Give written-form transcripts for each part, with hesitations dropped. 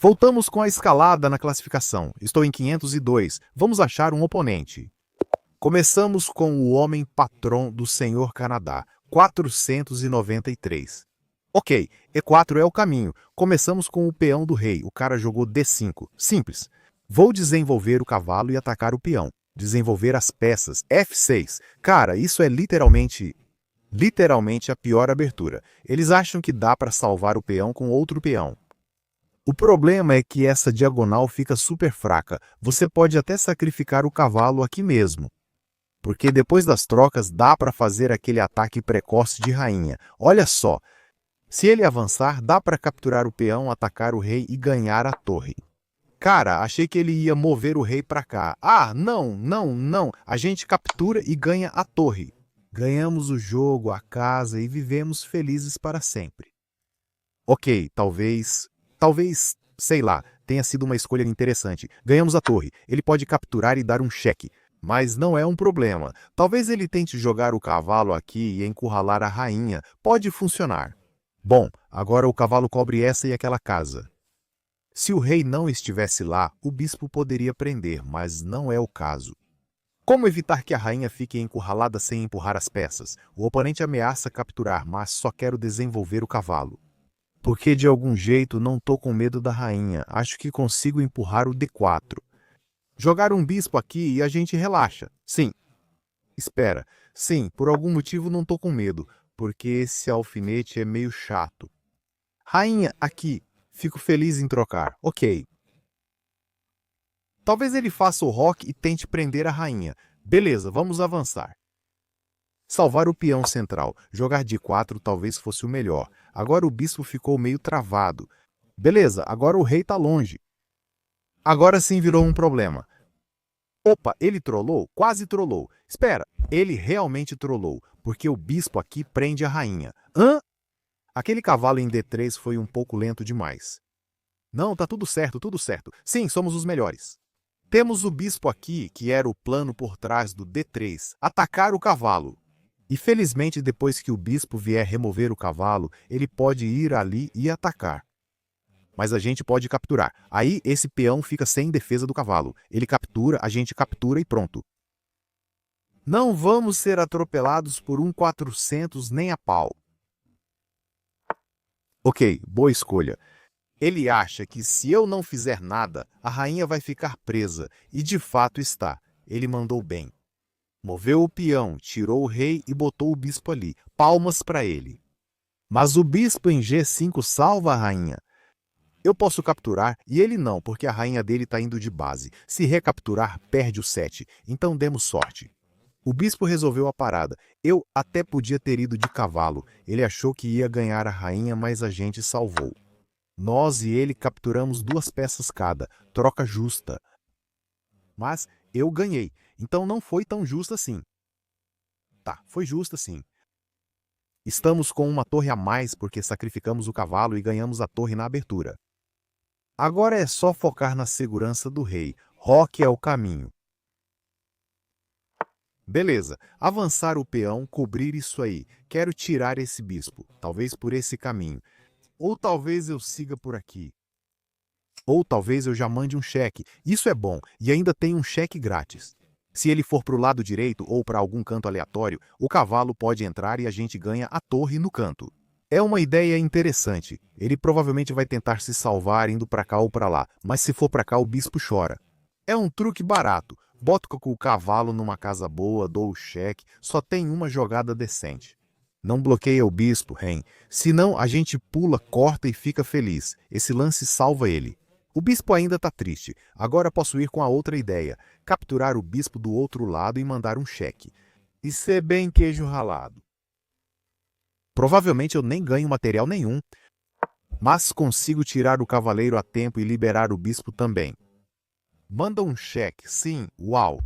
Voltamos com a escalada na classificação. Estou em 502. Vamos achar um oponente. Começamos com o homem patrão do Senhor Canadá, 493. Ok, E4 é o caminho. Começamos com o peão do rei. O cara jogou D5. Simples. Vou desenvolver o cavalo e atacar o peão. Desenvolver as peças. F6. Cara, isso é literalmente a pior abertura. Eles acham que dá para salvar o peão com outro peão. O problema é que essa diagonal fica super fraca. Você pode até sacrificar o cavalo aqui mesmo. Porque depois das trocas dá para fazer aquele ataque precoce de rainha. Olha só. Se ele avançar, dá para capturar o peão, atacar o rei e ganhar a torre. Cara, achei que ele ia mover o rei para cá. Ah, não, não, não. A gente captura e ganha a torre. Ganhamos o jogo, a casa e vivemos felizes para sempre. Ok, talvez, sei lá, tenha sido uma escolha interessante. Ganhamos a torre. Ele pode capturar e dar um cheque. Mas não é um problema. Talvez ele tente jogar o cavalo aqui e encurralar a rainha. Pode funcionar. Bom, agora o cavalo cobre essa e aquela casa. Se o rei não estivesse lá, o bispo poderia prender, mas não é o caso. Como evitar que a rainha fique encurralada sem empurrar as peças? O oponente ameaça capturar, mas só quero desenvolver o cavalo. Porque de algum jeito não tô com medo da rainha. Acho que consigo empurrar o D4. Jogar um bispo aqui e a gente relaxa. Sim. Espera. Sim, por algum motivo não tô com medo, porque esse alfinete é meio chato. Rainha, aqui. Fico feliz em trocar. Ok. Talvez ele faça o roque e tente prender a rainha. Beleza, vamos avançar. Salvar o peão central. Jogar de 4 talvez fosse o melhor. Agora o bispo ficou meio travado. Beleza, agora o rei tá longe. Agora sim virou um problema. Opa, ele trollou? Quase trollou. Espera, ele realmente trollou, porque o bispo aqui prende a rainha. Hã? Aquele cavalo em D3 foi um pouco lento demais. Não, tá tudo certo, tudo certo. Sim, somos os melhores. Temos o bispo aqui, que era o plano por trás do D3, atacar o cavalo. E felizmente, depois que o bispo vier remover o cavalo, ele pode ir ali e atacar. Mas a gente pode capturar. Aí esse peão fica sem defesa do cavalo. Ele captura, a gente captura e pronto. Não vamos ser atropelados por um 400 nem a pau. Ok, boa escolha. Ele acha que se eu não fizer nada, a rainha vai ficar presa. E de fato está. Ele mandou bem. Moveu o peão, tirou o rei e botou o bispo ali. Palmas para ele. Mas o bispo em G5 salva a rainha. Eu posso capturar e ele não, porque a rainha dele está indo de base. Se recapturar, perde o 7. Então demos sorte. O bispo resolveu a parada. Eu até podia ter ido de cavalo. Ele achou que ia ganhar a rainha, mas a gente salvou. Nós e ele capturamos 2 peças cada. Troca justa. Mas eu ganhei. Então não foi tão justo assim. Tá, foi justo sim. Estamos com uma torre a mais porque sacrificamos o cavalo e ganhamos a torre na abertura. Agora é só focar na segurança do rei. Roque é o caminho. Beleza, avançar o peão, cobrir isso aí. Quero tirar esse bispo, talvez por esse caminho. Ou talvez eu siga por aqui. Ou talvez eu já mande um cheque. Isso é bom, e ainda tem um cheque grátis. Se ele for para o lado direito ou para algum canto aleatório, o cavalo pode entrar e a gente ganha a torre no canto. É uma ideia interessante. Ele provavelmente vai tentar se salvar indo para cá ou para lá, mas se for para cá o bispo chora. É um truque barato. Boto o cavalo numa casa boa, dou o cheque, só tem uma jogada decente. Não bloqueia o bispo, Ren. Senão a gente pula, corta e fica feliz. Esse lance salva ele. O bispo ainda tá triste. Agora posso ir com a outra ideia. Capturar o bispo do outro lado e mandar um cheque. E ser bem queijo ralado. Provavelmente eu nem ganho material nenhum, mas consigo tirar o cavaleiro a tempo e liberar o bispo também. Manda um cheque, sim, uau.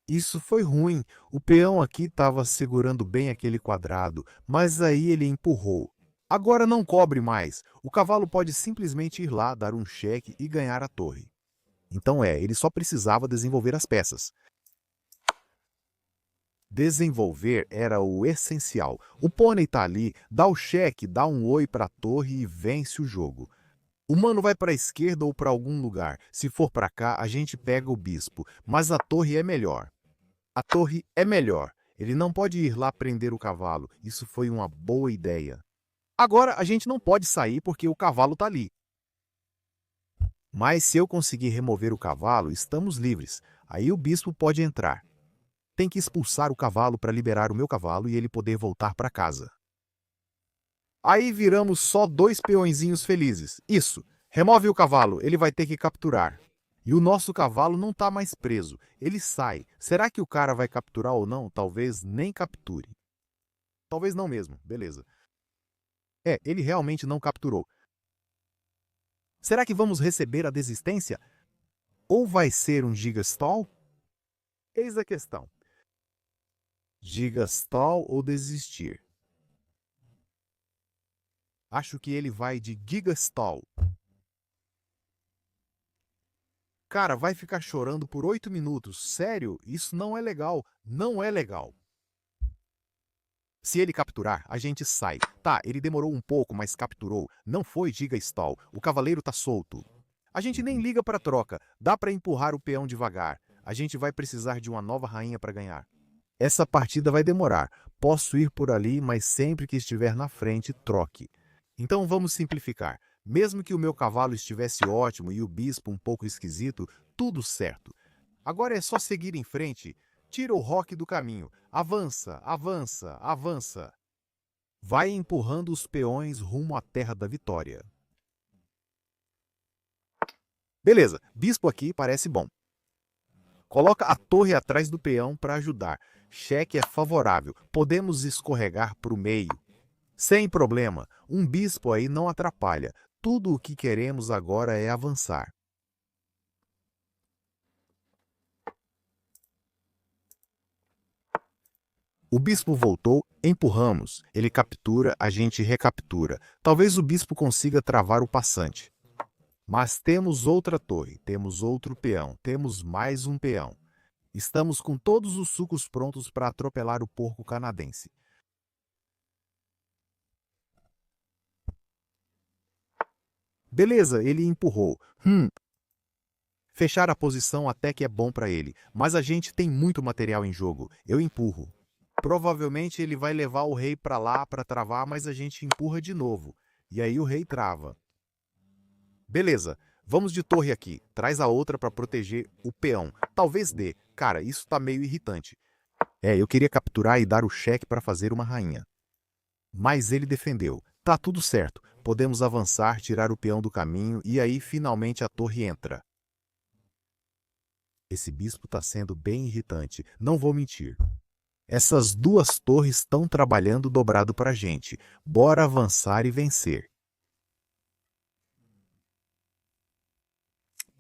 Isso foi ruim. O peão aqui estava segurando bem aquele quadrado, mas aí ele empurrou. Agora não cobre mais. O cavalo pode simplesmente ir lá, dar um cheque e ganhar a torre. Então ele só precisava desenvolver as peças. Desenvolver era o essencial. O pônei tá ali, dá o cheque, dá um oi para a torre e vence o jogo. O mano vai para a esquerda ou para algum lugar. Se for para cá, a gente pega o bispo. Mas a torre é melhor. A torre é melhor. Ele não pode ir lá prender o cavalo. Isso foi uma boa ideia. Agora a gente não pode sair porque o cavalo tá ali. Mas se eu conseguir remover o cavalo, estamos livres. Aí o bispo pode entrar. Tem que expulsar o cavalo para liberar o meu cavalo e ele poder voltar para casa. Aí viramos só dois peõezinhos felizes. Isso. Remove o cavalo, ele vai ter que capturar. E o nosso cavalo não tá mais preso. Ele sai. Será que o cara vai capturar ou não? Talvez nem capture. Talvez não mesmo. Beleza. Ele realmente não capturou. Será que vamos receber a desistência? Ou vai ser um Gigastall? Eis a questão. Gigastall ou desistir? Acho que ele vai de Gigastall. Cara, vai ficar chorando por 8 minutos. Sério? Isso não é legal. Não é legal. Se ele capturar, a gente sai. Tá, ele demorou um pouco, mas capturou. Não foi Gigastall. O cavaleiro tá solto. A gente nem liga pra troca. Dá pra empurrar o peão devagar. A gente vai precisar de uma nova rainha pra ganhar. Essa partida vai demorar. Posso ir por ali, mas sempre que estiver na frente, troque. Então vamos simplificar. Mesmo que o meu cavalo estivesse ótimo e o bispo um pouco esquisito, tudo certo. Agora é só seguir em frente. Tira o roque do caminho. Avança, avança, avança. Vai empurrando os peões rumo à terra da vitória. Beleza, bispo aqui parece bom. Coloca a torre atrás do peão para ajudar. Cheque é favorável. Podemos escorregar para o meio. Sem problema. Um bispo aí não atrapalha. Tudo o que queremos agora é avançar. O bispo voltou, empurramos. Ele captura, a gente recaptura. Talvez o bispo consiga travar o passante. Mas temos outra torre, temos outro peão, temos mais um peão. Estamos com todos os sucos prontos para atropelar o porco canadense. Beleza, ele empurrou. Fechar a posição até que é bom para ele, mas a gente tem muito material em jogo. Eu empurro. Provavelmente ele vai levar o rei para lá para travar, mas a gente empurra de novo. E aí o rei trava. Beleza, vamos de torre aqui. Traz a outra para proteger o peão. Talvez dê. Cara, isso tá meio irritante. Eu queria capturar e dar o cheque para fazer uma rainha. Mas ele defendeu. Tá tudo certo. Podemos avançar, tirar o peão do caminho e aí finalmente a torre entra. Esse bispo tá sendo bem irritante. Não vou mentir. Essas duas torres estão trabalhando dobrado pra gente. Bora avançar e vencer.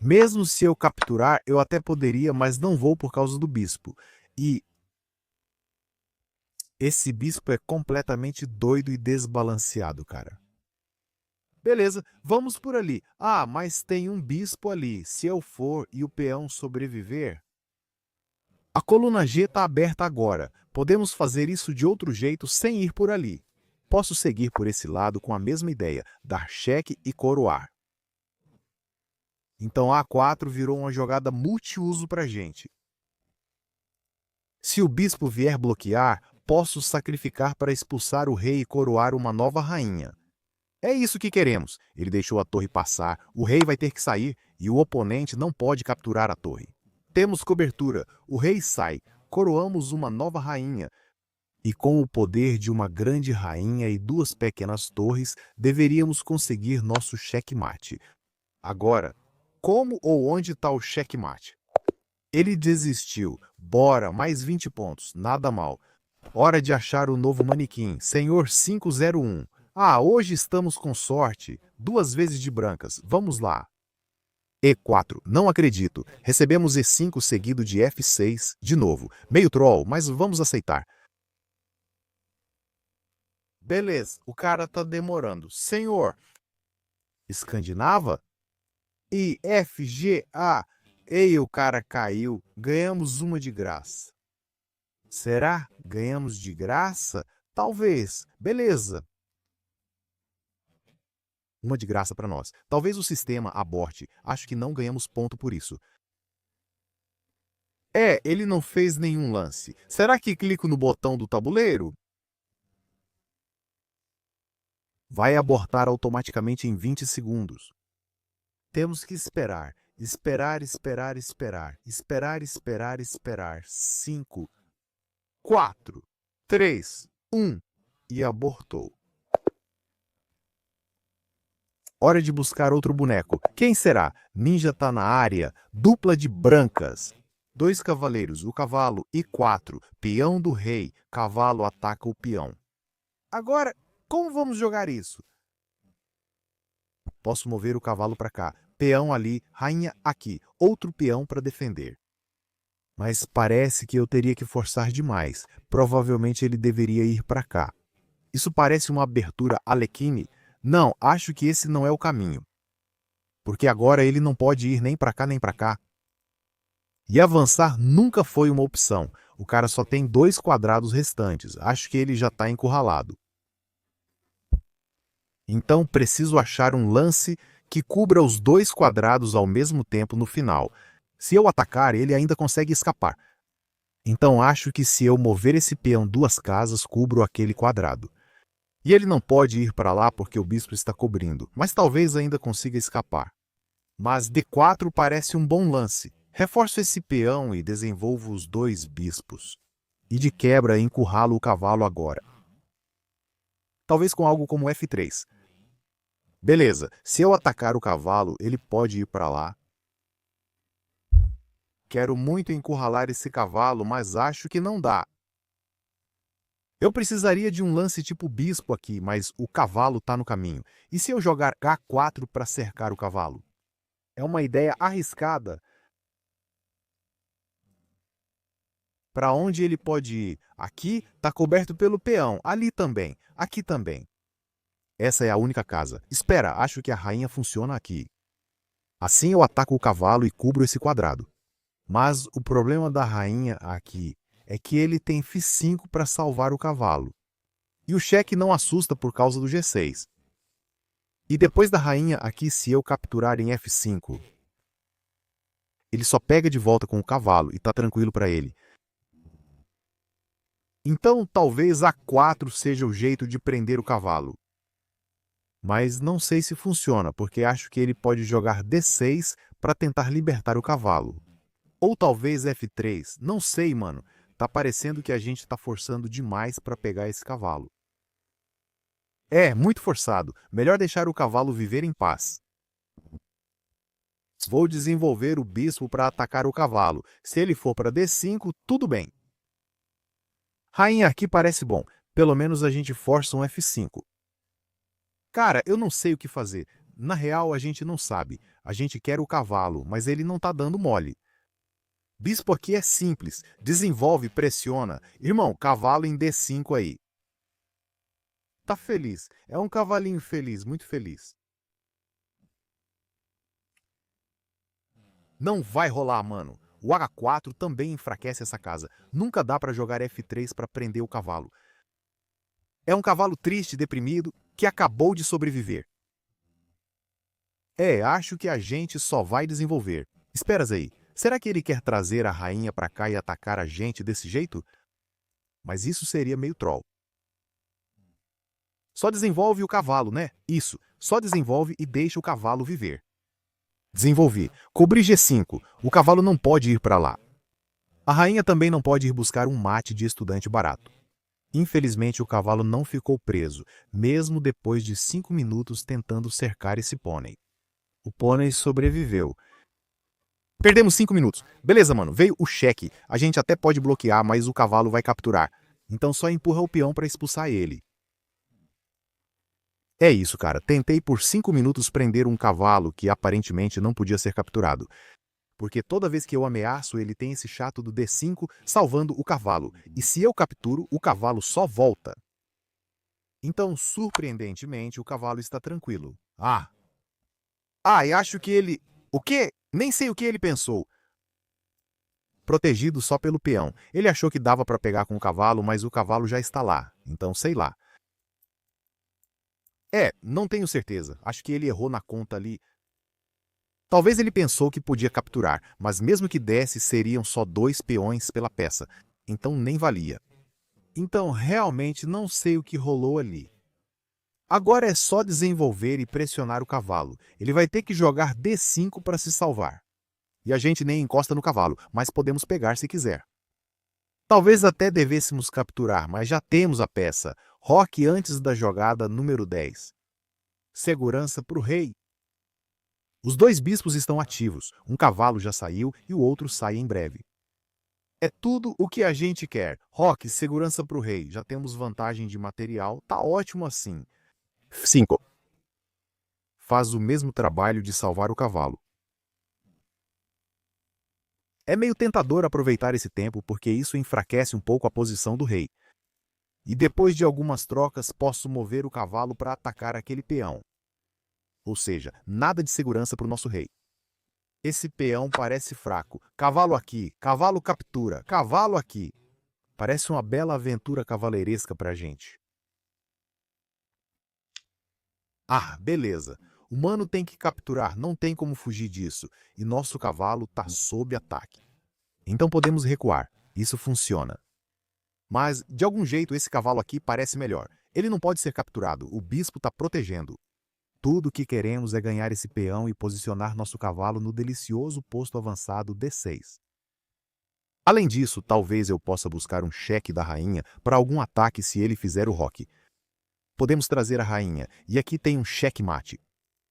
Mesmo se eu capturar, eu até poderia, mas não vou por causa do bispo. E esse bispo é completamente doido e desbalanceado, cara. Beleza, vamos por ali. Ah, mas tem um bispo ali. Se eu for e o peão sobreviver... A coluna G está aberta agora. Podemos fazer isso de outro jeito sem ir por ali. Posso seguir por esse lado com a mesma ideia, dar cheque e coroar. Então A4 virou uma jogada multiuso para a gente. Se o bispo vier bloquear, posso sacrificar para expulsar o rei e coroar uma nova rainha. É isso que queremos. Ele deixou a torre passar, o rei vai ter que sair e o oponente não pode capturar a torre. Temos cobertura, o rei sai, coroamos uma nova rainha. E com o poder de uma grande rainha e duas pequenas torres, deveríamos conseguir nosso checkmate. Agora, como ou onde está o checkmate? Ele desistiu. Bora, mais 20 pontos, nada mal. Hora de achar o novo manequim, Senhor 501. Ah, hoje estamos com sorte. 2 vezes de brancas, vamos lá. E4, não acredito. Recebemos E5 seguido de F6, de novo. Meio troll, mas vamos aceitar. Beleza, o cara tá demorando. Senhor, escandinava? E F, G, A. Ei, o cara caiu. Ganhamos uma de graça. Será? Ganhamos de graça? Talvez. Beleza. Uma de graça para nós. Talvez o sistema aborte. Acho que não ganhamos ponto por isso. Ele não fez nenhum lance. Será que clico no botão do tabuleiro? Vai abortar automaticamente em 20 segundos. Temos que esperar. Esperar, esperar, esperar. Esperar, esperar, esperar. 5, 4, 3, 1. E abortou. Hora de buscar outro boneco. Quem será? Ninja tá na área. Dupla de brancas. 2 cavaleiros. O cavalo e 4. Peão do rei. Cavalo ataca o peão. Agora, como vamos jogar isso? Posso mover o cavalo para cá. Peão ali. Rainha aqui. Outro peão para defender. Mas parece que eu teria que forçar demais. Provavelmente ele deveria ir para cá. Isso parece uma abertura Arlequine. Não, acho que esse não é o caminho. Porque agora ele não pode ir nem para cá nem para cá. E avançar nunca foi uma opção. O cara só tem 2 quadrados restantes. Acho que ele já está encurralado. Então preciso achar um lance que cubra os 2 quadrados ao mesmo tempo no final. Se eu atacar, ele ainda consegue escapar. Então acho que se eu mover esse peão 2 casas, cubro aquele quadrado. E ele não pode ir para lá porque o bispo está cobrindo, mas talvez ainda consiga escapar. Mas D4 parece um bom lance. Reforço esse peão e desenvolvo os 2 bispos. E de quebra encurralo o cavalo agora. Talvez com algo como F3. Beleza, se eu atacar o cavalo, ele pode ir para lá. Quero muito encurralar esse cavalo, mas acho que não dá. Eu precisaria de um lance tipo bispo aqui, mas o cavalo está no caminho. E se eu jogar H4 para cercar o cavalo? É uma ideia arriscada. Para onde ele pode ir? Aqui está coberto pelo peão, ali também, aqui também. Essa é a única casa. Espera, acho que a rainha funciona aqui. Assim eu ataco o cavalo e cubro esse quadrado. Mas o problema da rainha aqui é que ele tem F5 para salvar o cavalo. E o cheque não assusta por causa do G6. E depois da rainha aqui, se eu capturar em F5, ele só pega de volta com o cavalo e está tranquilo para ele. Então talvez A4 seja o jeito de prender o cavalo. Mas não sei se funciona, porque acho que ele pode jogar D6 para tentar libertar o cavalo. Ou talvez F3, não sei, mano. Tá parecendo que a gente tá forçando demais para pegar esse cavalo. Muito forçado. Melhor deixar o cavalo viver em paz. Vou desenvolver o bispo para atacar o cavalo. Se ele for para D5, tudo bem. Rainha aqui parece bom. Pelo menos a gente força um F5. Cara, eu não sei o que fazer. Na real, a gente não sabe. A gente quer o cavalo, mas ele não tá dando mole. Bispo aqui é simples. Desenvolve, pressiona. Irmão, cavalo em D5 aí. Tá feliz. É um cavalinho feliz, muito feliz. Não vai rolar, mano. O H4 também enfraquece essa casa. Nunca dá pra jogar F3 pra prender o cavalo. É um cavalo triste, deprimido, que acabou de sobreviver. Acho que a gente só vai desenvolver. Esperas aí. Será que ele quer trazer a rainha pra cá e atacar a gente desse jeito? Mas isso seria meio troll. Só desenvolve o cavalo, né? Isso. Só desenvolve e deixa o cavalo viver. Desenvolvi. Cobri G5. O cavalo não pode ir para lá. A rainha também não pode ir buscar um mate de estudante barato. Infelizmente, o cavalo não ficou preso, mesmo depois de 5 minutos tentando cercar esse pônei. O pônei sobreviveu. Perdemos 5 minutos. Beleza, mano. Veio o cheque. A gente até pode bloquear, mas o cavalo vai capturar. Então só empurra o peão para expulsar ele. É isso, cara. Tentei por 5 minutos prender um cavalo que aparentemente não podia ser capturado. Porque toda vez que eu ameaço, ele tem esse chato do D5 salvando o cavalo. E se eu capturo, o cavalo só volta. Então, surpreendentemente, o cavalo está tranquilo. E acho que ele... O quê? Nem sei o que ele pensou. Protegido só pelo peão. Ele achou que dava para pegar com o cavalo, mas o cavalo já está lá. Então, sei lá. Não tenho certeza. Acho que ele errou na conta ali. Talvez ele pensou que podia capturar, mas mesmo que desse, seriam só 2 peões pela peça. Então nem valia. Então realmente não sei o que rolou ali. Agora é só desenvolver e pressionar o cavalo. Ele vai ter que jogar D5 para se salvar. E a gente nem encosta no cavalo, mas podemos pegar se quiser. Talvez até devêssemos capturar, mas já temos a peça. Roque antes da jogada número 10. Segurança para o rei. Os 2 bispos estão ativos. Um cavalo já saiu e o outro sai em breve. É tudo o que a gente quer. Roque, segurança para o rei. Já temos vantagem de material. Tá ótimo assim. 5. Faz o mesmo trabalho de salvar o cavalo. É meio tentador aproveitar esse tempo porque isso enfraquece um pouco a posição do rei. E depois de algumas trocas posso mover o cavalo para atacar aquele peão. Ou seja, nada de segurança para o nosso rei. Esse peão parece fraco. Cavalo aqui, cavalo captura, cavalo aqui. Parece uma bela aventura cavaleiresca para a gente. Beleza. O humano tem que capturar, não tem como fugir disso. E nosso cavalo está sob ataque. Então podemos recuar. Isso funciona. Mas, de algum jeito, esse cavalo aqui parece melhor. Ele não pode ser capturado. O bispo está protegendo. Tudo o que queremos é ganhar esse peão e posicionar nosso cavalo no delicioso posto avançado D6. Além disso, talvez eu possa buscar um cheque da rainha para algum ataque se ele fizer o roque. Podemos trazer a rainha, e aqui tem um cheque-mate.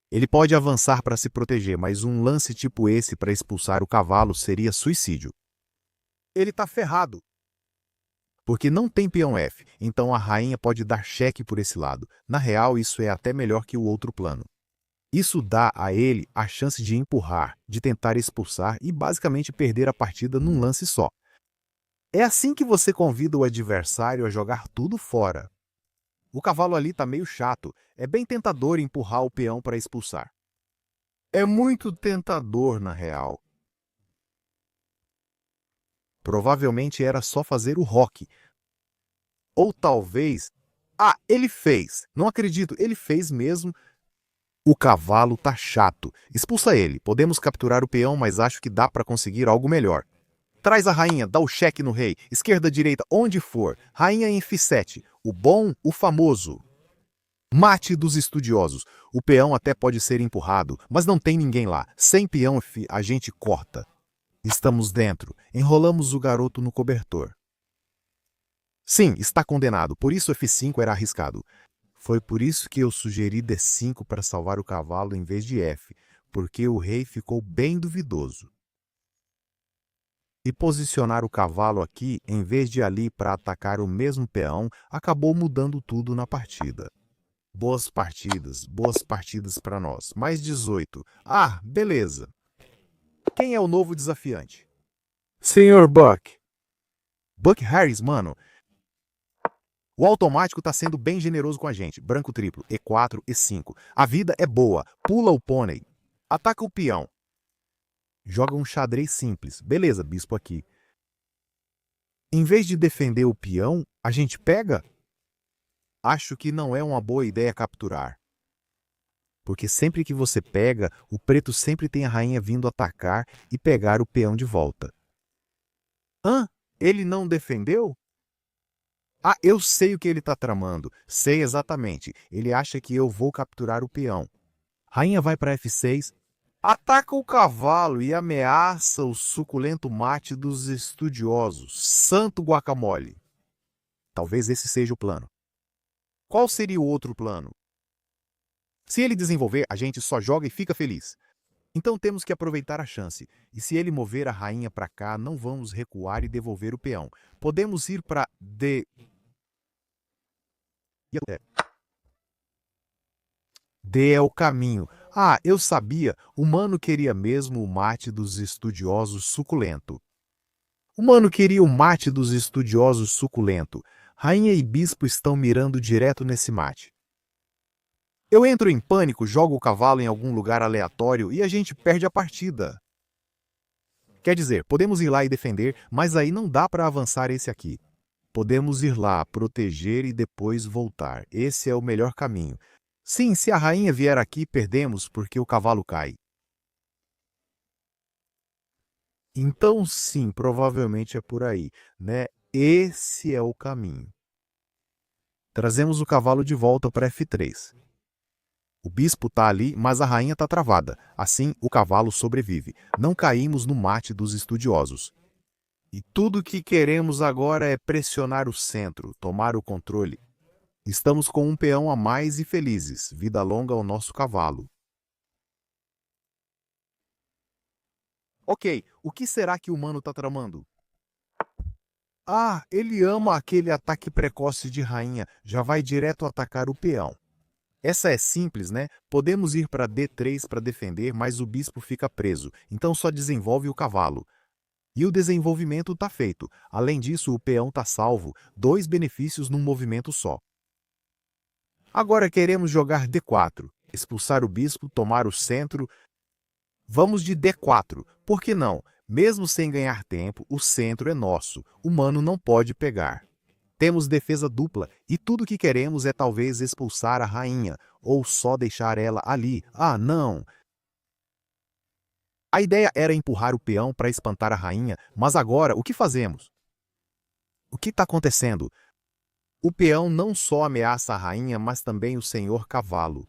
Ele pode avançar para se proteger, mas um lance tipo esse para expulsar o cavalo seria suicídio. Ele está ferrado. Porque não tem peão F, então a rainha pode dar cheque por esse lado. Na real, isso é até melhor que o outro plano. Isso dá a ele a chance de empurrar, de tentar expulsar e basicamente perder a partida num lance só. É assim que você convida o adversário a jogar tudo fora. O cavalo ali tá meio chato. É bem tentador empurrar o peão para expulsar. É muito tentador, na real. Provavelmente era só fazer o roque. Ou talvez... ele fez. Não acredito, ele fez mesmo. O cavalo tá chato. Expulsa ele. Podemos capturar o peão, mas acho que dá para conseguir algo melhor. Traz a rainha, dá o cheque no rei. Esquerda, direita, onde for. Rainha em F7. O bom, o famoso. Mate dos estudiosos. O peão até pode ser empurrado, mas não tem ninguém lá. Sem peão, a gente corta. Estamos dentro. Enrolamos o garoto no cobertor. Sim, está condenado. Por isso F5 era arriscado. Foi por isso que eu sugeri D5 para salvar o cavalo em vez de F, porque o rei ficou bem duvidoso. E posicionar o cavalo aqui, em vez de ali para atacar o mesmo peão, acabou mudando tudo na partida. Boas partidas para nós. Mais 18. Beleza. Quem é o novo desafiante? Senhor Buck. Buck Harris, mano. O automático tá sendo bem generoso com a gente. Branco triplo, E4, E5. A vida é boa. Pula o pônei. Ataca o peão. Joga um xadrez simples. Beleza, bispo aqui. Em vez de defender o peão, a gente pega? Acho que não é uma boa ideia capturar. Porque sempre que você pega, o preto sempre tem a rainha vindo atacar e pegar o peão de volta. Ele não defendeu? Eu sei o que ele está tramando. Sei exatamente. Ele acha que eu vou capturar o peão. Rainha vai para F6. Ataca o cavalo e ameaça o suculento mate dos estudiosos. Santo guacamole. Talvez esse seja o plano. Qual seria o outro plano? Se ele desenvolver, a gente só joga e fica feliz. Então temos que aproveitar a chance. E se ele mover a rainha para cá, não vamos recuar e devolver o peão. Podemos ir para D... D é o caminho. Eu sabia. O mano queria mesmo o mate dos estudiosos suculento. O mano queria o mate dos estudiosos suculento. Rainha e bispo estão mirando direto nesse mate. Eu entro em pânico, jogo o cavalo em algum lugar aleatório e a gente perde a partida. Quer dizer, podemos ir lá e defender, mas aí não dá para avançar esse aqui. Podemos ir lá, proteger e depois voltar. Esse é o melhor caminho. Sim, se a rainha vier aqui, perdemos porque o cavalo cai. Então, sim, provavelmente é por aí, né? Esse é o caminho. Trazemos o cavalo de volta para F3. O bispo tá ali, mas a rainha tá travada. Assim, o cavalo sobrevive. Não caímos no mate dos estudiosos. E tudo que queremos agora é pressionar o centro, tomar o controle. Estamos com um peão a mais e felizes. Vida longa ao nosso cavalo. Ok, o que será que o humano tá tramando? Ah, ele ama aquele ataque precoce de rainha. Já vai direto atacar o peão. Essa é simples, né? Podemos ir para D3 para defender, mas o bispo fica preso, então só desenvolve o cavalo. E o desenvolvimento está feito. Além disso, o peão está salvo, 2 benefícios num movimento só. Agora queremos jogar D4, expulsar o bispo, tomar o centro. Vamos de D4, por que não? Mesmo sem ganhar tempo, o centro é nosso, o humano não pode pegar. Temos defesa dupla e tudo que queremos é talvez expulsar a rainha ou só deixar ela ali. Ah, não! A ideia era empurrar o peão para espantar a rainha, mas agora o que fazemos? O que está acontecendo? O peão não só ameaça a rainha, mas também o senhor cavalo.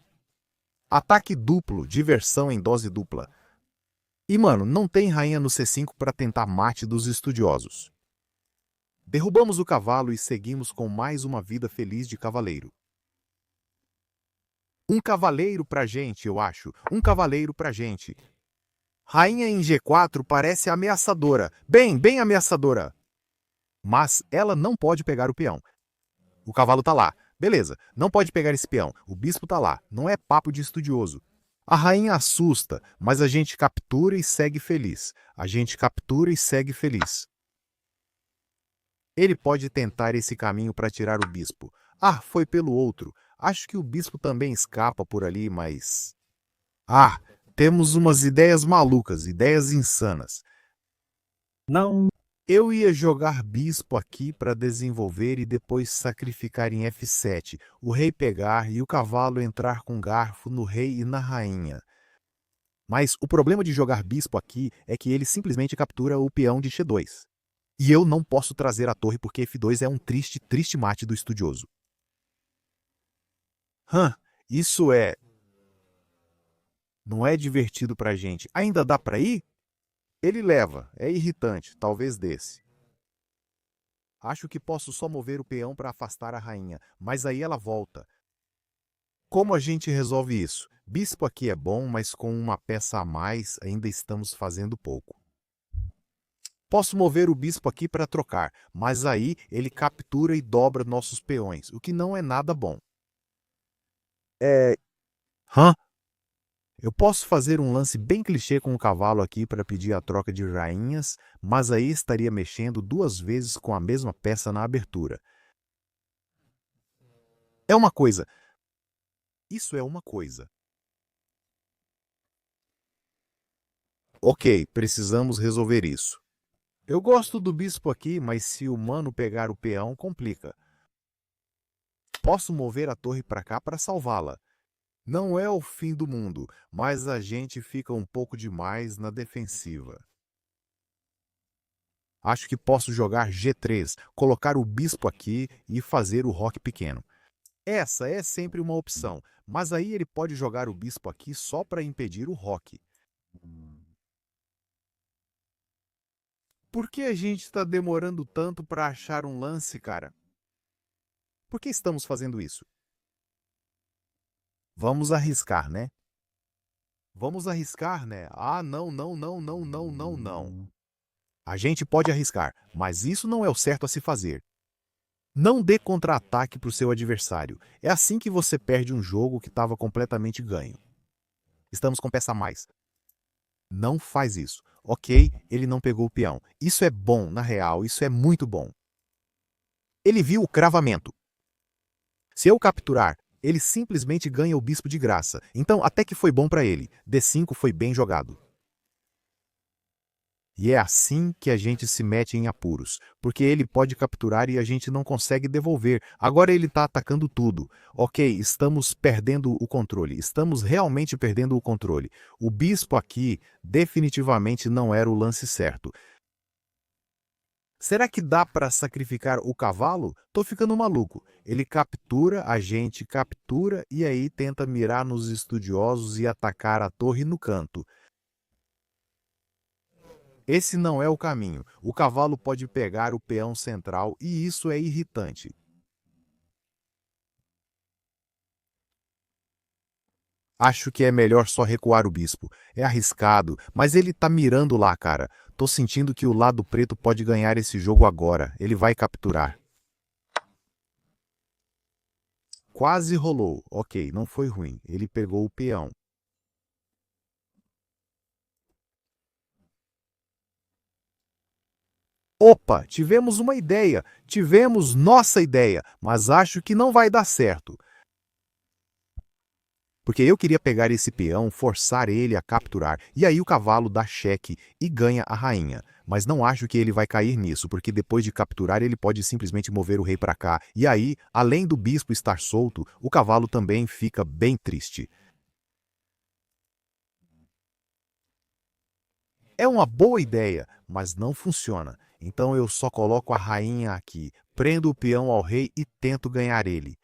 Ataque duplo, diversão em dose dupla. E mano, não tem rainha no C5 para tentar mate dos estudiosos. Derrubamos o cavalo e seguimos com mais uma vida feliz de cavaleiro. Um cavaleiro pra gente, eu acho. Um cavaleiro pra gente. Rainha em G4 parece ameaçadora. Bem ameaçadora. Mas ela não pode pegar o peão. O cavalo tá lá. Beleza, não pode pegar esse peão. O bispo tá lá. Não é papo de estudioso. A rainha assusta, mas a gente captura e segue feliz. A gente captura e segue feliz. Ele pode tentar esse caminho para tirar o bispo. Ah, foi pelo outro. Acho que o bispo também escapa por ali, mas... Ah, temos umas ideias malucas, ideias insanas. Não. Eu ia jogar bispo aqui para desenvolver e depois sacrificar em F7, o rei pegar e o cavalo entrar com garfo no rei e na rainha. Mas o problema de jogar bispo aqui é que ele simplesmente captura o peão de X2. E eu não posso trazer a torre porque F2 é um triste mate do estudioso. Isso é... Não é divertido pra gente. Ainda dá pra ir? Ele leva. É irritante. Talvez desse. Acho que posso só mover o peão para afastar a rainha, mas aí ela volta. Como a gente resolve isso? Bispo aqui é bom, mas com uma peça a mais ainda estamos fazendo pouco. Posso mover o bispo aqui para trocar, mas aí ele captura e dobra nossos peões, o que não é nada bom. Eu posso fazer um lance bem clichê com o cavalo aqui para pedir a troca de rainhas, mas aí estaria mexendo 2 vezes com a mesma peça na abertura. É uma coisa. Isso é uma coisa. Ok, precisamos resolver isso. Eu gosto do bispo aqui, mas se o humano pegar o peão, complica. Posso mover a torre para cá para salvá-la. Não é o fim do mundo, mas a gente fica um pouco demais na defensiva. Acho que posso jogar G3, colocar o bispo aqui e fazer o roque pequeno. Essa é sempre uma opção, mas aí ele pode jogar o bispo aqui só para impedir o roque. Por que a gente está demorando tanto para achar um lance, cara? Por que estamos fazendo isso? Vamos arriscar, né? Vamos arriscar, né? Ah, não. A gente pode arriscar, mas isso não é o certo a se fazer. Não dê contra-ataque para o seu adversário. É assim que você perde um jogo que estava completamente ganho. Estamos com peça a mais. Não faz isso. Ok, ele não pegou o peão. Isso é bom, na real, isso é muito bom. Ele viu o cravamento. Se eu capturar, ele simplesmente ganha o bispo de graça. Então, até que foi bom para ele. D5 foi bem jogado. E é assim que a gente se mete em apuros, porque ele pode capturar e a gente não consegue devolver. Agora ele está atacando tudo. Ok, estamos perdendo o controle, estamos realmente perdendo o controle. O bispo aqui definitivamente não era o lance certo. Será que dá para sacrificar o cavalo? Tô ficando maluco. Ele captura, a gente captura e aí tenta mirar nos estudiosos e atacar a torre no canto. Esse não é o caminho. O cavalo pode pegar o peão central e isso é irritante. Acho que é melhor só recuar o bispo. É arriscado, mas ele tá mirando lá, cara. Tô sentindo que o lado preto pode ganhar esse jogo agora. Ele vai capturar. Quase rolou. Ok, não foi ruim. Ele pegou o peão. Opa, tivemos uma ideia. Tivemos nossa ideia, mas acho que não vai dar certo. Porque eu queria pegar esse peão, forçar ele a capturar, e aí o cavalo dá cheque e ganha a rainha. Mas não acho que ele vai cair nisso, porque depois de capturar ele pode simplesmente mover o rei para cá, e aí, além do bispo estar solto, o cavalo também fica bem triste. É uma boa ideia, mas não funciona. Então eu só coloco a rainha aqui, prendo o peão ao rei e tento ganhar ele.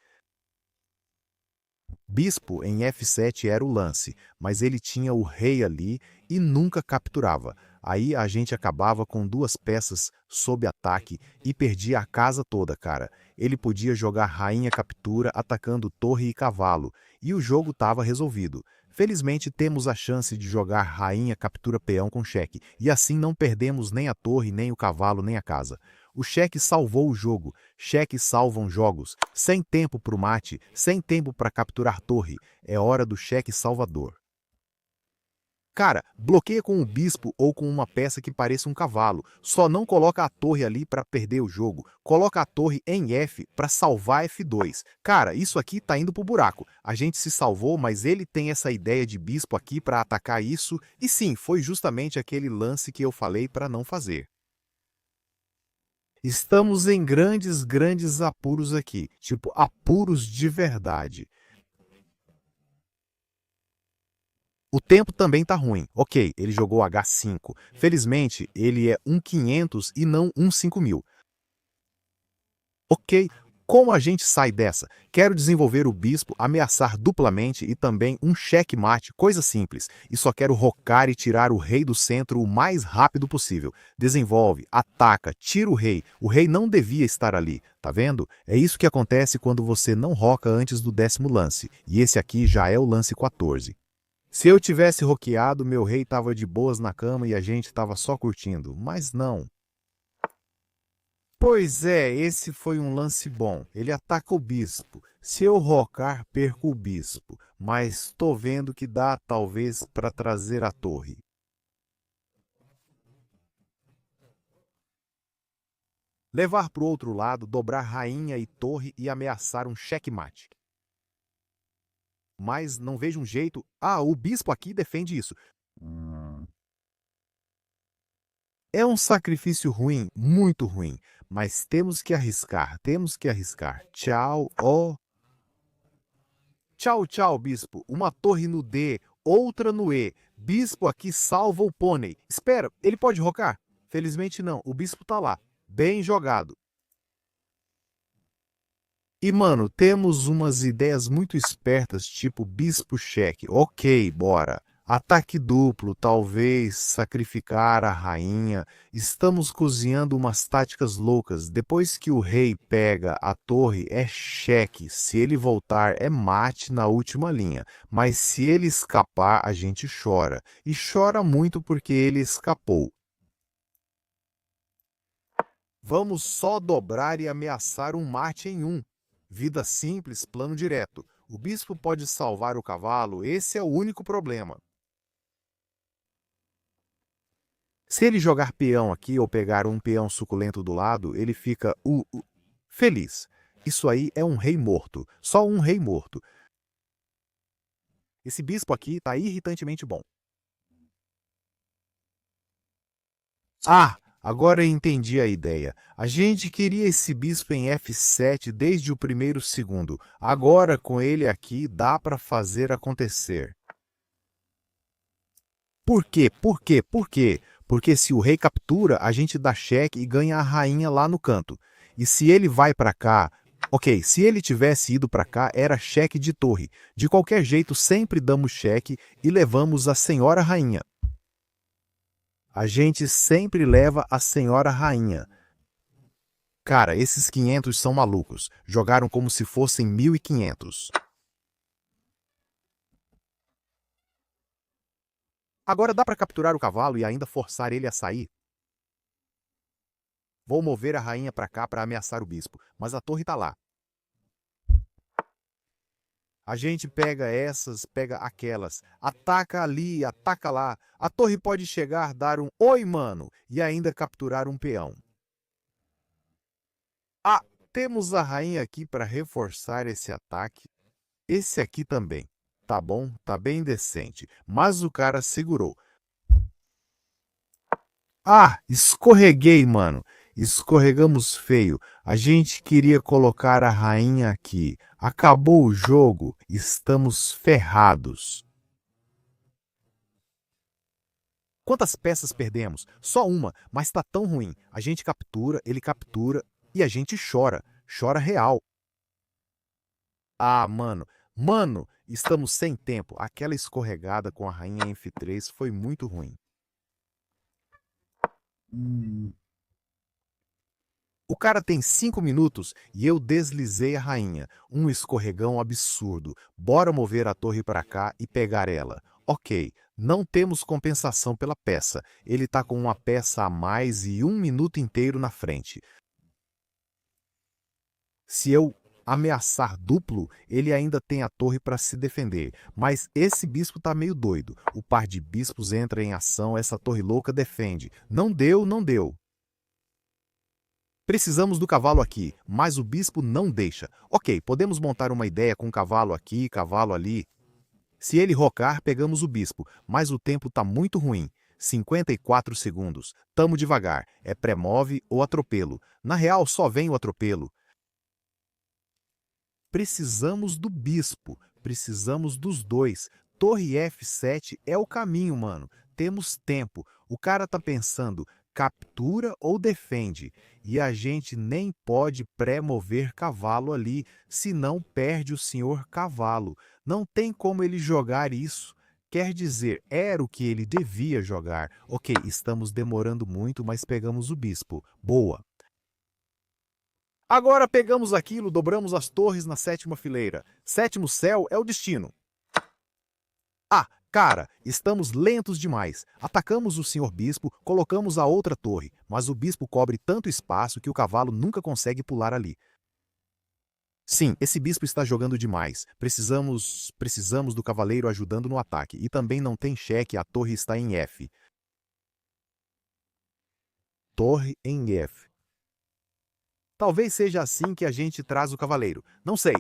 Bispo em F7 era o lance, mas ele tinha o rei ali e nunca capturava. Aí a gente acabava com duas peças sob ataque e perdia a casa toda, cara. Ele podia jogar rainha captura atacando torre e cavalo, e o jogo estava resolvido. Felizmente temos a chance de jogar rainha captura peão com cheque, e assim não perdemos nem a torre, nem o cavalo, nem a casa. O cheque salvou o jogo. Cheques salvam jogos. Sem tempo para o mate, sem tempo para capturar torre. É hora do cheque salvador. Cara, bloqueia com o bispo ou com uma peça que pareça um cavalo. Só não coloca a torre ali para perder o jogo. Coloca a torre em F para salvar F2. Cara, isso aqui tá indo pro buraco. A gente se salvou, mas ele tem essa ideia de bispo aqui para atacar isso. E sim, foi justamente aquele lance que eu falei para não fazer. Estamos em grandes apuros aqui, tipo apuros de verdade. O tempo também tá ruim. Ok, ele jogou H5. Felizmente, ele é um 500 e não um 5000. Ok, como a gente sai dessa? Quero desenvolver o bispo, ameaçar duplamente e também um checkmate, coisa simples. E só quero rocar e tirar o rei do centro o mais rápido possível. Desenvolve, ataca, tira o rei. O rei não devia estar ali, tá vendo? É isso que acontece quando você não roca antes do 10º lance. E esse aqui já é o lance 14. Se eu tivesse roqueado, meu rei estava de boas na cama e a gente estava só curtindo. Mas não. Pois é, esse foi um lance bom. Ele ataca o bispo. Se eu rocar, perco o bispo. Mas tô vendo que dá, talvez, para trazer a torre. Levar para o outro lado, dobrar rainha e torre e ameaçar um checkmate. Mas não vejo um jeito. Ah, o bispo aqui defende isso. É um sacrifício ruim, muito ruim. Mas temos que arriscar, temos que arriscar. Tchau, ó. Tchau, tchau, bispo. Uma torre no D, outra no E. Bispo aqui salva o pônei. Espera, ele pode rocar? Felizmente não, o bispo tá lá. Bem jogado. E, mano, temos umas ideias muito espertas, tipo bispo cheque. Ok, bora. Ataque duplo, talvez sacrificar a rainha. Estamos cozinhando umas táticas loucas. Depois que o rei pega a torre, é cheque. Se ele voltar, é mate na última linha. Mas se ele escapar, a gente chora. E chora muito porque ele escapou. Vamos só dobrar e ameaçar um mate em um. Vida simples, plano direto. O bispo pode salvar o cavalo, esse é o único problema. Se ele jogar peão aqui ou pegar um peão suculento do lado, ele fica feliz. Isso aí é um rei morto, só um rei morto. Esse bispo aqui tá irritantemente bom. Ah, agora eu entendi a ideia. A gente queria esse bispo em F7 desde o primeiro segundo. Agora, com ele aqui, dá para fazer acontecer. Por quê? Por quê? Por quê? Porque se o rei captura, a gente dá cheque e ganha a rainha lá no canto. E se ele vai para cá, ok, se ele tivesse ido para cá, era cheque de torre. De qualquer jeito, sempre damos cheque e levamos a senhora rainha. A gente sempre leva a senhora rainha. Cara, esses 500 são malucos. Jogaram como se fossem 1.500. Agora dá para capturar o cavalo e ainda forçar ele a sair? Vou mover a rainha para cá para ameaçar o bispo, mas a torre tá lá. A gente pega essas, pega aquelas, ataca ali, ataca lá. A torre pode chegar, dar um oi, mano, e ainda capturar um peão. Ah, temos a rainha aqui para reforçar esse ataque. Esse aqui também. Tá bom, tá bem decente, mas o cara segurou. Ah, escorreguei, mano. Escorregamos feio. A gente queria colocar a rainha aqui. Acabou o jogo. Estamos ferrados. Quantas peças perdemos? Só uma, mas tá tão ruim. A gente captura, ele captura e a gente chora. Chora real. Ah, mano, estamos sem tempo. Aquela escorregada com a rainha em F3 foi muito ruim. O cara tem 5 minutos e eu deslizei a rainha. Um escorregão absurdo. Bora mover a torre para cá e pegar ela. Ok, não temos compensação pela peça. Ele tá com uma peça a mais e 1 minuto inteiro na frente. Se eu ameaçar duplo, ele ainda tem a torre para se defender. Mas esse bispo tá meio doido. O par de bispos entra em ação, essa torre louca defende. Não deu, não deu. Precisamos do cavalo aqui, mas o bispo não deixa. Ok, podemos montar uma ideia com cavalo aqui, cavalo ali. Se ele rocar, pegamos o bispo, mas o tempo tá muito ruim. 54 segundos. Tamo devagar. É pré-move ou atropelo. Na real, só vem o atropelo. Precisamos do bispo. Precisamos dos dois. Torre F7 é o caminho, mano. Temos tempo. O cara tá pensando, captura ou defende. E a gente nem pode pré-mover cavalo ali, senão perde o senhor cavalo. Não tem como ele jogar isso. Quer dizer, era o que ele devia jogar. Ok, estamos demorando muito, mas pegamos o bispo. Boa. Agora pegamos aquilo, dobramos as torres na sétima fileira. Sétimo céu é o destino. Ah, cara, estamos lentos demais. Atacamos o senhor bispo, colocamos a outra torre, mas o bispo cobre tanto espaço que o cavalo nunca consegue pular ali. Sim, esse bispo está jogando demais. Precisamos do cavaleiro ajudando no ataque. E também não tem cheque, a torre está em F. Torre em F. Talvez seja assim que a gente traz o cavaleiro. Não sei.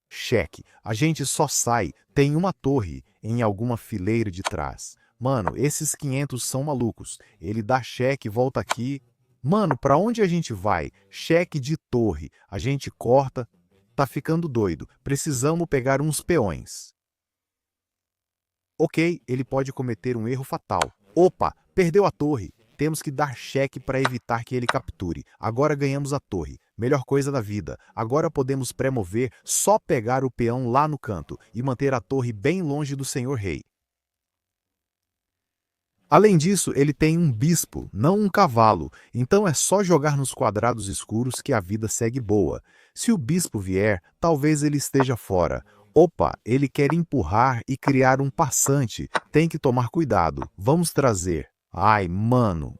Cheque. A gente só sai. Tem uma torre em alguma fileira de trás. Mano, esses 500 são malucos. Ele dá cheque, volta aqui. Mano, pra onde a gente vai? Cheque de torre. A gente corta. Tá ficando doido. Precisamos pegar uns peões. Ok, ele pode cometer um erro fatal. Opa, perdeu a torre. Temos que dar cheque para evitar que ele capture. Agora ganhamos a torre. Melhor coisa da vida. Agora podemos pré-mover, só pegar o peão lá no canto e manter a torre bem longe do senhor rei. Além disso, ele tem um bispo, não um cavalo, então é só jogar nos quadrados escuros que a vida segue boa. Se o bispo vier, talvez ele esteja fora. Opa, ele quer empurrar e criar um passante. Tem que tomar cuidado. Vamos trazer. Ai, mano.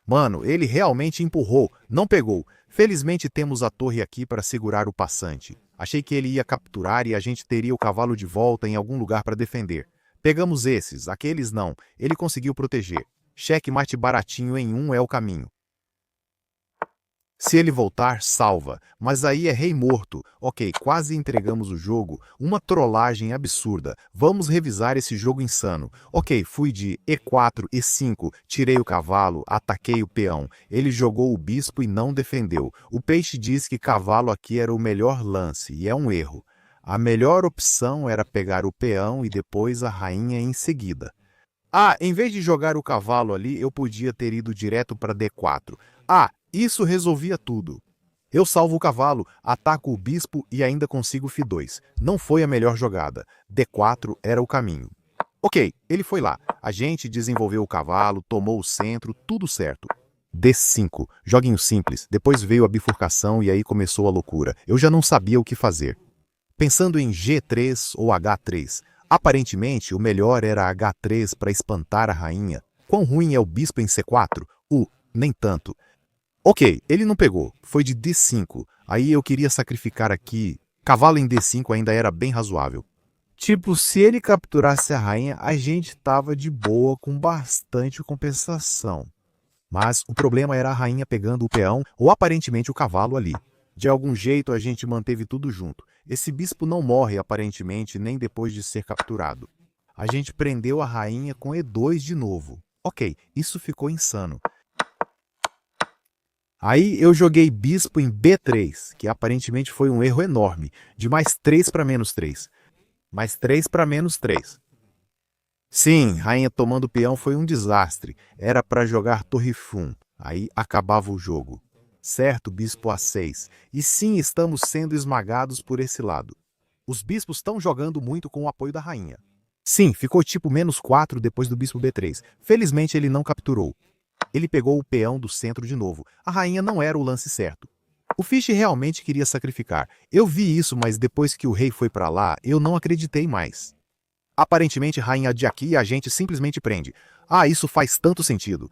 Mano, ele realmente empurrou, não pegou. Felizmente temos a torre aqui para segurar o passante. Achei que ele ia capturar e a gente teria o cavalo de volta em algum lugar para defender. Pegamos esses, aqueles não. Ele conseguiu proteger. Cheque mate baratinho em um é o caminho. Se ele voltar, salva. Mas aí é rei morto. Ok, quase entregamos o jogo. Uma trollagem absurda. Vamos revisar esse jogo insano. Ok, fui de E4, E5, tirei o cavalo, ataquei o peão. Ele jogou o bispo e não defendeu. O peixe diz que cavalo aqui era o melhor lance, e é um erro. A melhor opção era pegar o peão e depois a rainha em seguida. Ah, em vez de jogar o cavalo ali, eu podia ter ido direto para D4. Ah, isso resolvia tudo. Eu salvo o cavalo, ataco o bispo e ainda consigo F2. Não foi a melhor jogada. D4 era o caminho. Ok, ele foi lá. A gente desenvolveu o cavalo, tomou o centro, tudo certo. D5, joguinho simples. Depois veio a bifurcação e aí começou a loucura. Eu já não sabia o que fazer. Pensando em G3 ou H3. Aparentemente, o melhor era H3 para espantar a rainha. Quão ruim é o bispo em C4? Nem tanto. Ok, ele não pegou. Foi de D5. Aí eu queria sacrificar aqui. Cavalo em D5 ainda era bem razoável. Tipo, se ele capturasse a rainha, a gente tava de boa com bastante compensação. Mas o problema era a rainha pegando o peão ou aparentemente o cavalo ali. De algum jeito a gente manteve tudo junto. Esse bispo não morre aparentemente nem depois de ser capturado. A gente prendeu a rainha com E2 de novo. Ok, isso ficou insano. Aí eu joguei bispo em B3, que aparentemente foi um erro enorme, de mais 3 para menos 3. Mais 3 para menos 3. Sim, rainha tomando peão foi um desastre. Era para jogar torre Fum. Aí acabava o jogo. Certo, bispo A6. E sim, estamos sendo esmagados por esse lado. Os bispos estão jogando muito com o apoio da rainha. Sim, ficou tipo menos 4 depois do bispo B3. Felizmente ele não capturou. Ele pegou o peão do centro de novo. A rainha não era o lance certo. O Fish realmente queria sacrificar. Eu vi isso, mas depois que o rei foi para lá, eu não acreditei mais. Aparentemente, rainha de aqui a gente simplesmente prende. Ah, isso faz tanto sentido.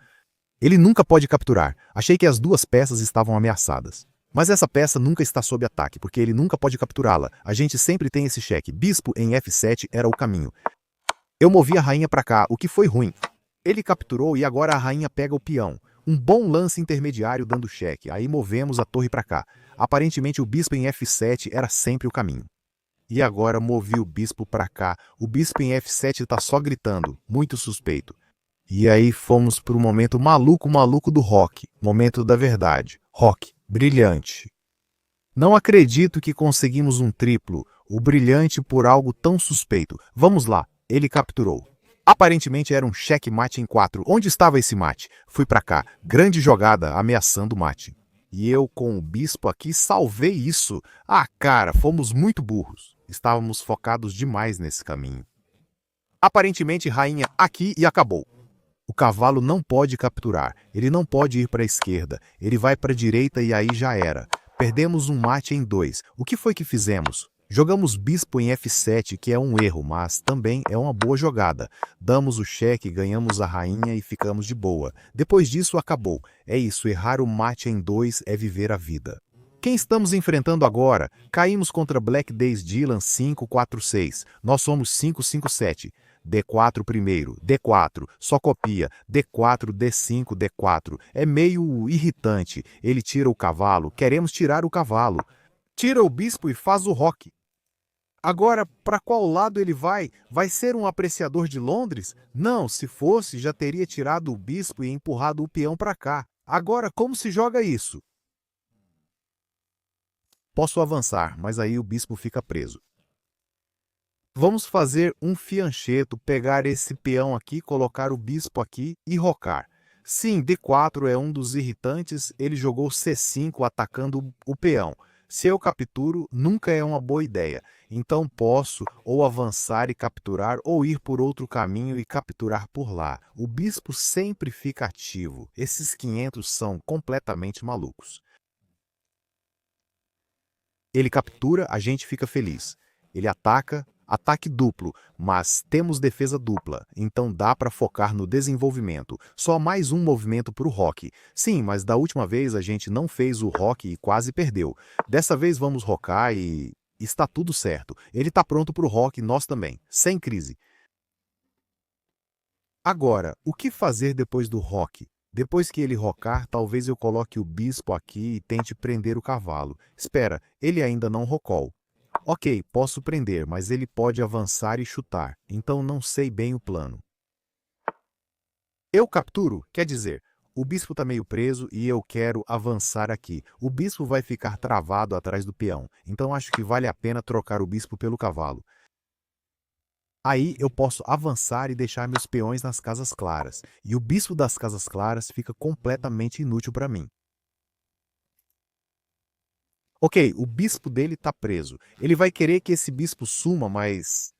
Ele nunca pode capturar. Achei que as duas peças estavam ameaçadas. Mas essa peça nunca está sob ataque, porque ele nunca pode capturá-la. A gente sempre tem esse cheque. Bispo em F7 era o caminho. Eu movi a rainha para cá, o que foi ruim. Ele capturou e agora a rainha pega o peão. Um bom lance intermediário dando cheque. Aí movemos a torre para cá. Aparentemente o bispo em F7 era sempre o caminho. E agora movi o bispo para cá. O bispo em F7 está só gritando. Muito suspeito. E aí fomos pro momento maluco do rock. Momento da verdade. Rock. Brilhante. Não acredito que conseguimos um triplo. O brilhante por algo tão suspeito. Vamos lá. Ele capturou. Aparentemente era um cheque-mate em 4. Onde estava esse mate? Fui para cá. Grande jogada, ameaçando o mate. E eu, com o bispo aqui, salvei isso. Ah, cara, fomos muito burros. Estávamos focados demais nesse caminho. Aparentemente, rainha aqui e acabou. O cavalo não pode capturar. Ele não pode ir para a esquerda. Ele vai para a direita e aí já era. Perdemos um mate em 2. O que foi que fizemos? Jogamos bispo em F7, que é um erro, mas também é uma boa jogada. Damos o cheque, ganhamos a rainha e ficamos de boa. Depois disso, acabou. É isso, errar o mate em 2 é viver a vida. Quem estamos enfrentando agora? Caímos contra Black Days Dylan 5-4-6. Nós somos 5-5-7. D4 primeiro, D4, só copia, D4, D5, D4. É meio irritante. Ele tira o cavalo, queremos tirar o cavalo. Tira o bispo e faz o roque. Agora, para qual lado ele vai? Vai ser um apreciador de Londres? Não, se fosse, já teria tirado o bispo e empurrado o peão para cá. Agora, como se joga isso? Posso avançar, mas aí o bispo fica preso. Vamos fazer um fiancheto, pegar esse peão aqui, colocar o bispo aqui e rocar. Sim, D4 é um dos irritantes, ele jogou C5 atacando o peão. Se eu capturo, nunca é uma boa ideia. Então posso ou avançar e capturar ou ir por outro caminho e capturar por lá. O bispo sempre fica ativo. Esses 500 são completamente malucos. Ele captura, a gente fica feliz. Ele ataca, ataque duplo, mas temos defesa dupla, então dá para focar no desenvolvimento. Só mais um movimento para o rock. Sim, mas da última vez a gente não fez o rock e quase perdeu. Dessa vez vamos rocar e está tudo certo. Ele está pronto para o rock, nós também, sem crise. Agora, o que fazer depois do rock? Depois que ele rocar, talvez eu coloque o bispo aqui e tente prender o cavalo. Espera, ele ainda não rocou. Ok, posso prender, mas ele pode avançar e chutar, então não sei bem o plano. Eu capturo, quer dizer, o bispo está meio preso e eu quero avançar aqui. O bispo vai ficar travado atrás do peão, então acho que vale a pena trocar o bispo pelo cavalo. Aí eu posso avançar e deixar meus peões nas casas claras, e o bispo das casas claras fica completamente inútil para mim. Ok, o bispo dele está preso. Ele vai querer que esse bispo suma, mas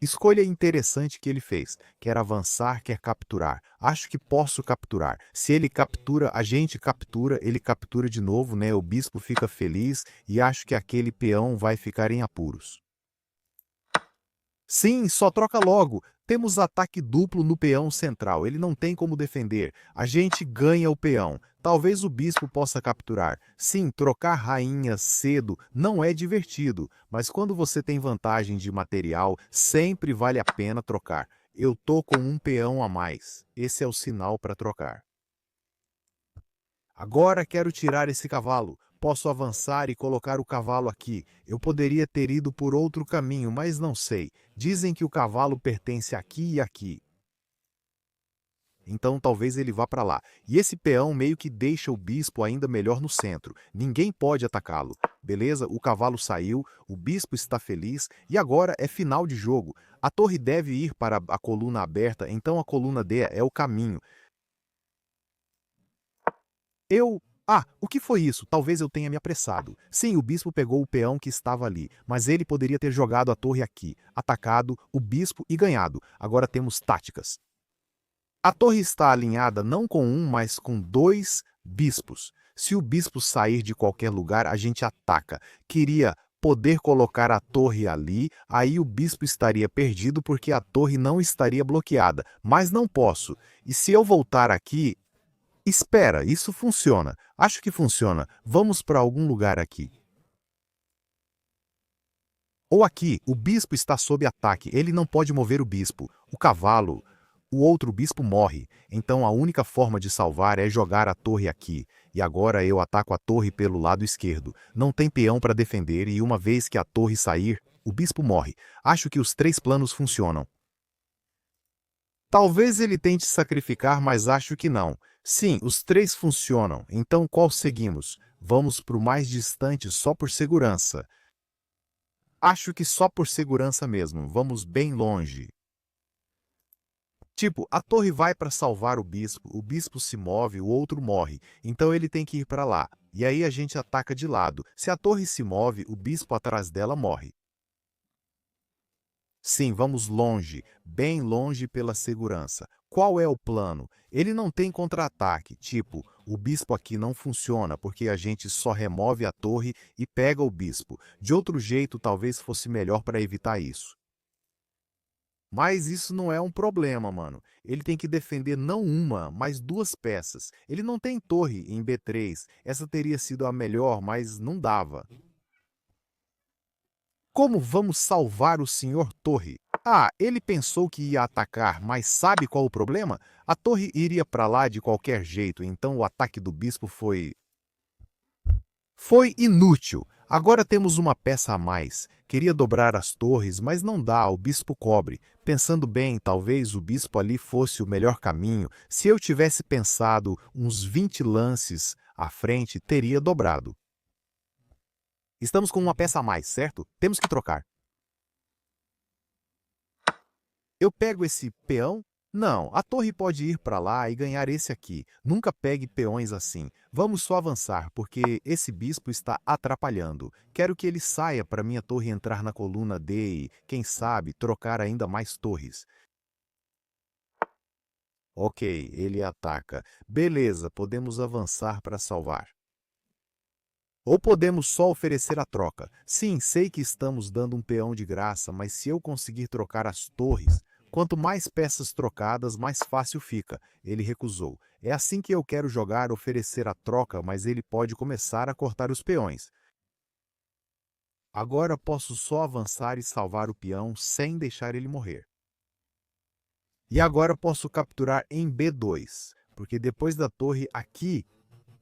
escolha interessante que ele fez. Quer avançar, quer capturar. Acho que posso capturar. Se ele captura, a gente captura, ele captura de novo, né? O bispo fica feliz e acho que aquele peão vai ficar em apuros. Sim, só troca logo. Temos ataque duplo no peão central. Ele não tem como defender. A gente ganha o peão. Talvez o bispo possa capturar. Sim, trocar rainhas cedo não é divertido, mas quando você tem vantagem de material, sempre vale a pena trocar. Eu tô com um peão a mais. Esse é o sinal para trocar. Agora quero tirar esse cavalo. Posso avançar e colocar o cavalo aqui. Eu poderia ter ido por outro caminho, mas não sei. Dizem que o cavalo pertence aqui e aqui. Então talvez ele vá para lá. E esse peão meio que deixa o bispo ainda melhor no centro. Ninguém pode atacá-lo. Beleza? O cavalo saiu, o bispo está feliz e agora é final de jogo. A torre deve ir para a coluna aberta, então a coluna D é o caminho. O que foi isso? Talvez eu tenha me apressado. Sim, o bispo pegou o peão que estava ali, mas ele poderia ter jogado a torre aqui, atacado o bispo e ganhado. Agora temos táticas. A torre está alinhada não com um, mas com dois bispos. Se o bispo sair de qualquer lugar, a gente ataca. Queria poder colocar a torre ali, aí o bispo estaria perdido porque a torre não estaria bloqueada. Mas não posso. E se eu voltar aqui, espera, isso funciona. Acho que funciona. Vamos para algum lugar aqui. Ou aqui, o bispo está sob ataque. Ele não pode mover o bispo. O cavalo. O outro bispo morre. Então a única forma de salvar é jogar a torre aqui. E agora eu ataco a torre pelo lado esquerdo. Não tem peão para defender e uma vez que a torre sair, o bispo morre. Acho que os três planos funcionam. Talvez ele tente sacrificar, mas acho que não. Sim, os três funcionam. Então qual seguimos? Vamos para o mais distante só por segurança. Acho que só por segurança mesmo. Vamos bem longe. Tipo, a torre vai para salvar o bispo se move, o outro morre. Então ele tem que ir para lá. E aí a gente ataca de lado. Se a torre se move, o bispo atrás dela morre. Sim, vamos longe, bem longe pela segurança. Qual é o plano? Ele não tem contra-ataque, tipo, o bispo aqui não funciona porque a gente só remove a torre e pega o bispo. De outro jeito, talvez fosse melhor para evitar isso. Mas isso não é um problema, mano. Ele tem que defender não uma, mas duas peças. Ele não tem torre em B3. Essa teria sido a melhor, mas não dava. Como vamos salvar o Senhor Torre? Ah, ele pensou que ia atacar, mas sabe qual o problema? A torre iria para lá de qualquer jeito, então o ataque do bispo foi inútil. Agora temos uma peça a mais. Queria dobrar as torres, mas não dá, o bispo cobre. Pensando bem, talvez o bispo ali fosse o melhor caminho. Se eu tivesse pensado uns 20 lances à frente, teria dobrado. Estamos com uma peça a mais, certo? Temos que trocar. Eu pego esse peão? Não, a torre pode ir para lá e ganhar esse aqui. Nunca pegue peões assim. Vamos só avançar, porque esse bispo está atrapalhando. Quero que ele saia para minha torre entrar na coluna D e, quem sabe, trocar ainda mais torres. Ok, ele ataca. Beleza, podemos avançar para salvar. Ou podemos só oferecer a troca. Sim, sei que estamos dando um peão de graça, mas se eu conseguir trocar as torres, quanto mais peças trocadas, mais fácil fica. Ele recusou. É assim que eu quero jogar, oferecer a troca, mas ele pode começar a cortar os peões. Agora posso só avançar e salvar o peão sem deixar ele morrer. E agora eu posso capturar em B2, porque depois da torre aqui,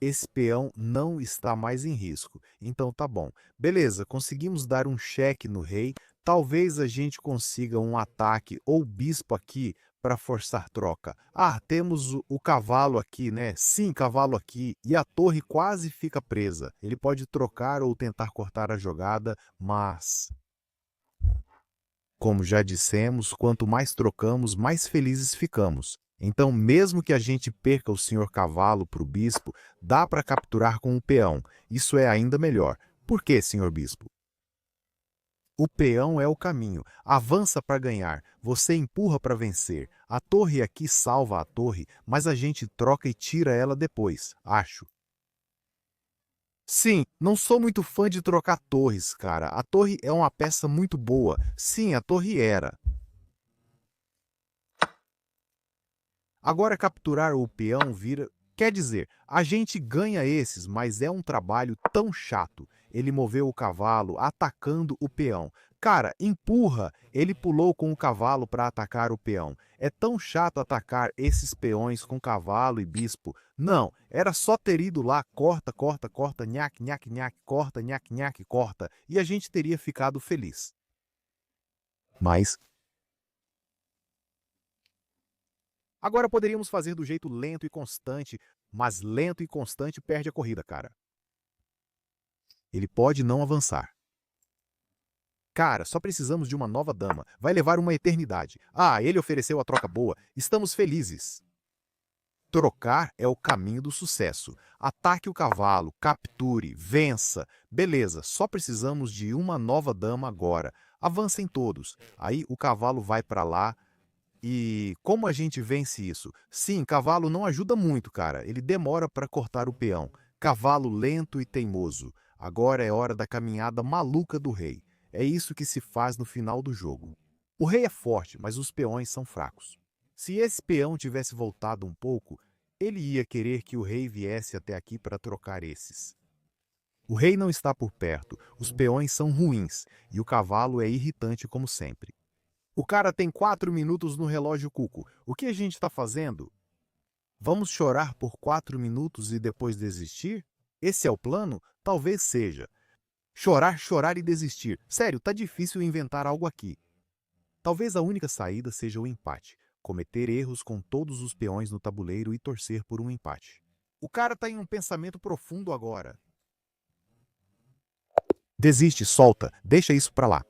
esse peão não está mais em risco. Então tá bom. Beleza, conseguimos dar um cheque no rei. Talvez a gente consiga um ataque ou bispo aqui para forçar troca. Ah, temos o cavalo aqui, né? Sim, cavalo aqui. E a torre quase fica presa. Ele pode trocar ou tentar cortar a jogada, mas como já dissemos, quanto mais trocamos, mais felizes ficamos. Então, mesmo que a gente perca o senhor cavalo para o bispo, dá para capturar com o peão. Isso é ainda melhor. Por quê, senhor bispo? O peão é o caminho. Avança para ganhar. Você empurra para vencer. A torre aqui salva a torre, mas a gente troca e tira ela depois, acho. Sim, não sou muito fã de trocar torres, cara. A torre é uma peça muito boa. Sim, a torre era. Agora capturar o peão vira. Quer dizer, a gente ganha esses, mas é um trabalho tão chato. Ele moveu o cavalo atacando o peão. Cara, empurra! Ele pulou com o cavalo para atacar o peão. É tão chato atacar esses peões com cavalo e bispo. Não, era só ter ido lá, corta, corta, corta, nhaque, nhaque, nhaque, corta, nhaque, nhaque, corta, e a gente teria ficado feliz. Mas agora poderíamos fazer do jeito lento e constante, mas lento e constante perde a corrida, cara. Ele pode não avançar. Cara, só precisamos de uma nova dama. Vai levar uma eternidade. Ah, ele ofereceu a troca boa. Estamos felizes. Trocar é o caminho do sucesso. Ataque o cavalo, capture, vença. Beleza, só precisamos de uma nova dama agora. Avancem todos. Aí o cavalo vai para lá. E como a gente vence isso? Sim, cavalo não ajuda muito, cara. Ele demora para cortar o peão. Cavalo lento e teimoso. Agora é hora da caminhada maluca do rei. É isso que se faz no final do jogo. O rei é forte, mas os peões são fracos. Se esse peão tivesse voltado um pouco, ele ia querer que o rei viesse até aqui para trocar esses. O rei não está por perto, os peões são ruins e o cavalo é irritante como sempre. O cara tem 4 minutos no relógio cuco. O que a gente está fazendo? Vamos chorar por 4 minutos e depois desistir? Esse é o plano? Talvez seja. Chorar, chorar e desistir. Sério, tá difícil inventar algo aqui. Talvez a única saída seja o empate. Cometer erros com todos os peões no tabuleiro e torcer por um empate. O cara tá em um pensamento profundo agora. Desiste, solta, deixa isso pra lá.